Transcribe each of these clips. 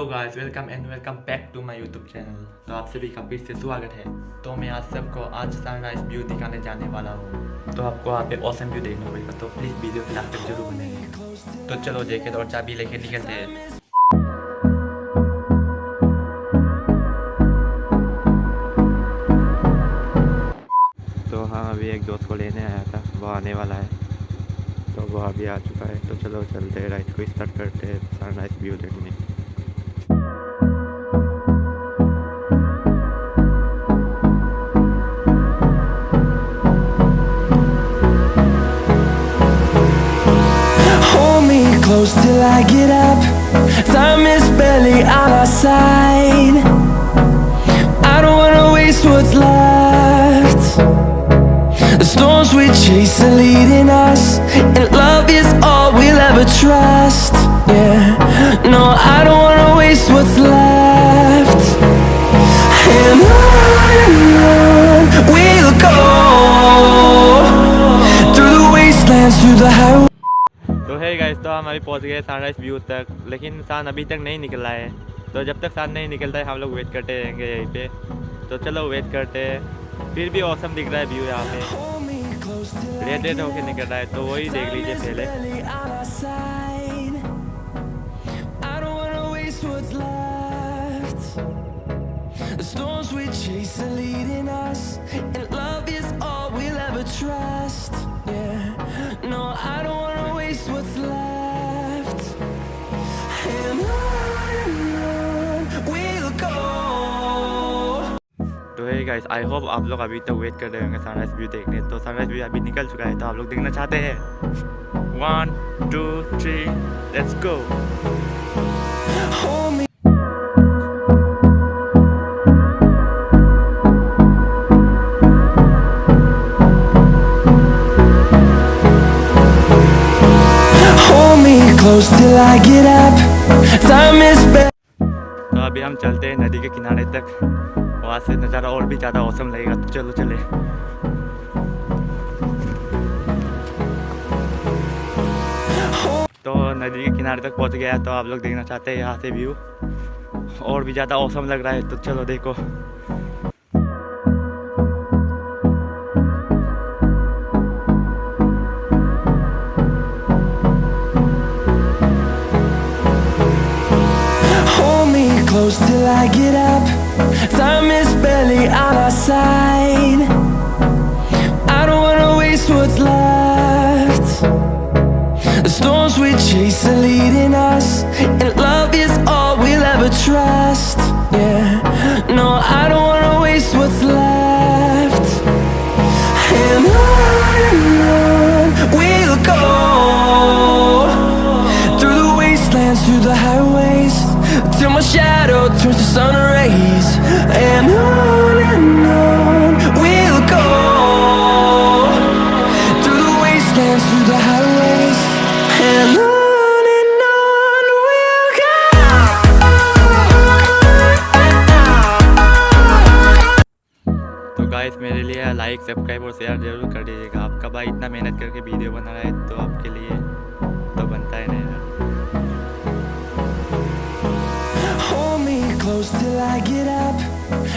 Hello guys, welcome back to my YouTube channel. तो आप सभी का फिर से स्वागत है। तो मैं आज सबको आज सनराइज व्यू दिखाने जाने वाला हूँ। तो आपको वहाँ पे ऑसम व्यू देखना पड़ेगा, तो प्लीज़ वीडियो के लास्ट तक जरूर बनेंगे। तो चलो देखें और चाबी लेके निकलते हैं। तो हाँ, अभी एक दोस्त को लेने आया था, वो आने वाला है, तो वो अभी आ चुका है। तो चलो चलते हैं, राइड को स्टार्ट करते हैं सनराइज व्यू देखने। Close till I get up. Time is barely on our side. I don't wanna waste what's left. The storms we chase are leading us, and love is all we'll ever trust. Yeah, no, I don't wanna waste what's left. And on we'll go, through the wastelands, through the highways. तो है guys, तो हम अभी पहुंच गए sunrise view तक, लेकिन सन अभी तक नहीं निकला है। तो जब तक सन नहीं निकलता है हम लोग वेट करते रहेंगे यहीं पे। तो चलो वेट करते हैं। फिर भी औसम दिख रहा है व्यू यहाँ पे, रेड रेड होके निकल रहा है, तो वही देख लीजिए पहले। What's left, and on we'll go. तो है गाइस, आई होप आप लोग अभी तक वेट कर रहे होंगे सनराइज व्यू देखने। तो सनराइज व्यू अभी निकल चुका है, तो आप लोग देखना चाहते हैं। 1 2 3 let's go. Close till I get up. Time is back. तो अभी हम चलते हैं नदी के किनारे तक, वहाँ से नज़ारा और भी ज़्यादा औसम लगेगा। तो चलो चले। तो नदी के किनारे तक पहुँच गया, तो आप लोग देखना चाहते हैं यहाँ से व्यू और भी ज़्यादा औसम लग रहा है। तो चलो देखो। Close till I get up. Time is barely on our side. I don't wanna waste what's left. The storms we chase are leading us, and love is all we'll ever trust. Yeah, no, I don't wanna waste what's left. And on we'll go, through the wastelands, through the highways, till my shadow turns to sun rays. And on we'll go, through the wastelands, through the highways. And on we'll go. तो guys, मेरे लिए like subscribe और share जरूर कर दीजिएगा। आपका भाई इतना मेहनत करके वीडियो बना रहा है, तो आपके लिए तो बनता है नहीं। Close till I get up.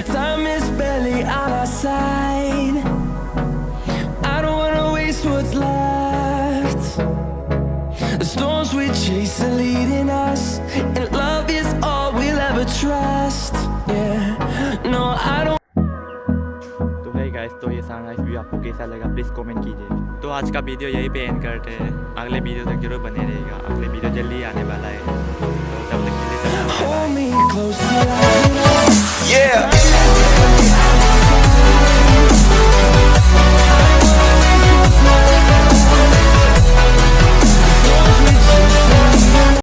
Time is barely on our side. I don't wanna waste what's left. The storms we chase are leading us, and love is all we'll ever trust. Yeah, no, I don't. तो है guys, तो ये sunrise view आपको कैसा लगा please comment कीजिए। तो आज का वीडियो यहीं पे एंड करते हैं। अगले वीडियो तक जरूर बने रहेगा, अगले वीडियो जल्दी ही आने वाला है। तो तब तक के लिए Hold me close till I get up. Yeah.